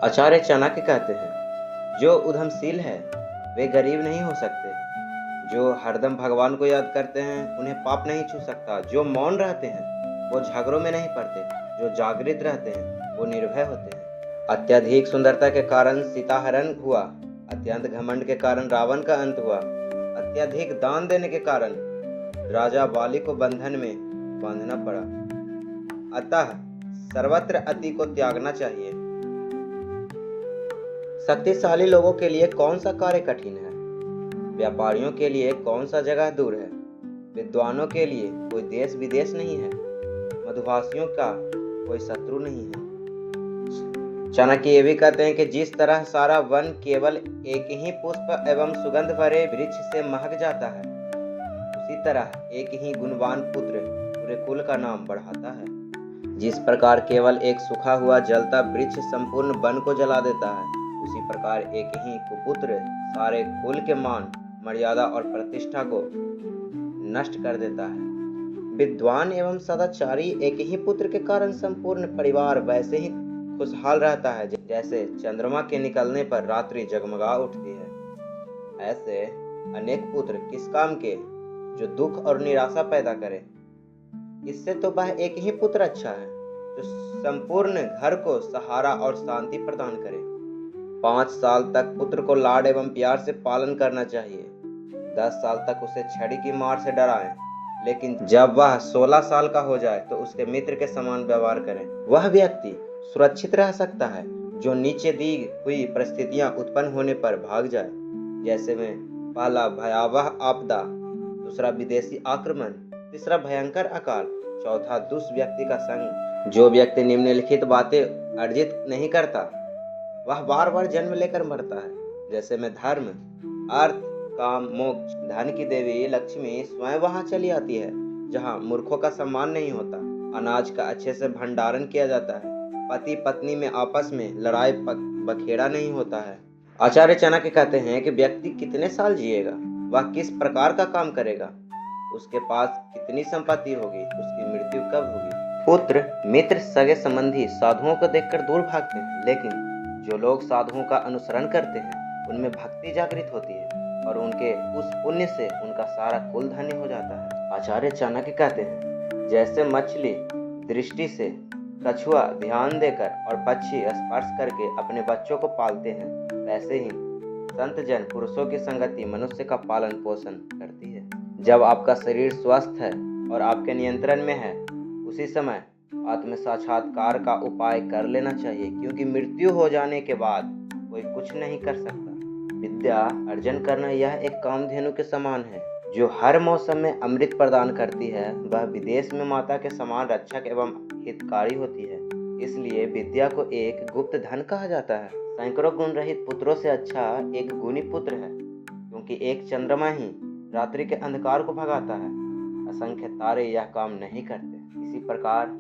आचार्य चाणक्य कहते हैं, जो उद्यमशील है वे गरीब नहीं हो सकते। जो हरदम भगवान को याद करते हैं उन्हें पाप नहीं छू सकता। जो मौन रहते हैं वो झगड़ों में नहीं पड़ते। जो जागृत रहते हैं वो निर्भय होते हैं। अत्यधिक सुंदरता के कारण सीताहरण हुआ। अत्यंत घमंड के कारण रावण का अंत हुआ। अत्यधिक दान देने के कारण राजा बाली को बंधन में बांधना पड़ा। अतः सर्वत्र अति को त्यागना चाहिए। शक्तिशाली लोगों के लिए कौन सा कार्य कठिन है? व्यापारियों के लिए कौन सा जगह दूर है? विद्वानों के लिए कोई देश विदेश नहीं है। मधुभाषियों का कोई शत्रु नहीं है। चाणक्य ये भी कहते हैं कि जिस तरह सारा वन केवल एक ही पुष्प एवं सुगंध भरे वृक्ष से महक जाता है, उसी तरह एक ही गुणवान पुत्र पूरे कुल का नाम बढ़ाता है। जिस प्रकार केवल एक सूखा हुआ जलता वृक्ष संपूर्ण वन को जला देता है, उसी प्रकार एक ही कुपुत्र सारे कुल के मान, मर्यादा और प्रतिष्ठा को नष्ट कर देता है। विद्वान एवं सदाचारी एक ही पुत्र के कारण संपूर्ण परिवार वैसे ही खुशहाल रहता है जैसे चंद्रमा के निकलने पर रात्रि जगमगा उठती है। ऐसे अनेक पुत्र किस काम के जो दुख और निराशा पैदा करे। इससे तो वह एक ही पुत्र अच्छा है जो संपूर्ण घर को सहारा और शांति प्रदान करे। 5 साल तक पुत्र को लाड एवं प्यार से पालन करना चाहिए। 10 साल तक उसे छड़ी की मार से डराएं, लेकिन जब वह 16 साल का हो जाए तो उसके मित्र के समान व्यवहार करें। वह व्यक्ति सुरक्षित रह सकता है जो नीचे दी हुई परिस्थितियां उत्पन्न होने पर भाग जाए, जैसे में पहला भयावह आपदा, दूसरा विदेशी आक्रमण, तीसरा भयंकर अकाल, चौथा दुष्ट व्यक्ति का संग। जो व्यक्ति निम्नलिखित बातें अर्जित नहीं करता वह बार बार जन्म लेकर मरता है, जैसे में धर्म, अर्थ, काम, मोक्ष। धन की देवी लक्ष्मी स्वयं वहां चली आती है जहां मूर्खों का सम्मान नहीं होता। अनाज का अच्छे से भंडारण किया जाता है। पति पत्नी में आपस में लड़ाई बखेड़ा नहीं होता है। आचार्य चाणक्य कहते हैं कि व्यक्ति कितने साल जिएगा, वह किस प्रकार का काम करेगा, उसके पास कितनी संपत्ति होगी, उसकी मृत्यु कब होगी। पुत्र, मित्र, सगे संबंधी साधुओं को देखकर दूर भागते हैं, लेकिन जो लोग साधुओं का अनुसरण करते हैं उनमें भक्ति जागृत होती है और उनके उस पुण्य से उनका सारा कुल धन्य हो जाता है। आचार्य चाणक्य कहते हैं, जैसे मछली दृष्टि से, कछुआ ध्यान देकर और पक्षी स्पर्श करके अपने बच्चों को पालते हैं, वैसे ही संत जन पुरुषों की संगति मनुष्य का पालन पोषण करती है। जब आपका शरीर स्वस्थ है और आपके नियंत्रण में है, उसी समय आत्म साक्षात्कार का उपाय कर लेना चाहिए, क्योंकि मृत्यु हो जाने के बाद कोई कुछ नहीं कर सकता। विद्या अर्जन करना यह एक कामधेनु के समान है जो हर मौसम में अमृत प्रदान करती है। वह विदेश में माता के समान रक्षक एवं हितकारी होती है। इसलिए विद्या को एक गुप्त धन कहा जाता है। सैकड़ों गुण रहित पुत्रों से अच्छा एक गुणी पुत्र है, क्योंकि एक चंद्रमा ही रात्रि के अंधकार को भगाता है। असंख्य तारे यह काम नहीं करते। इसी प्रकार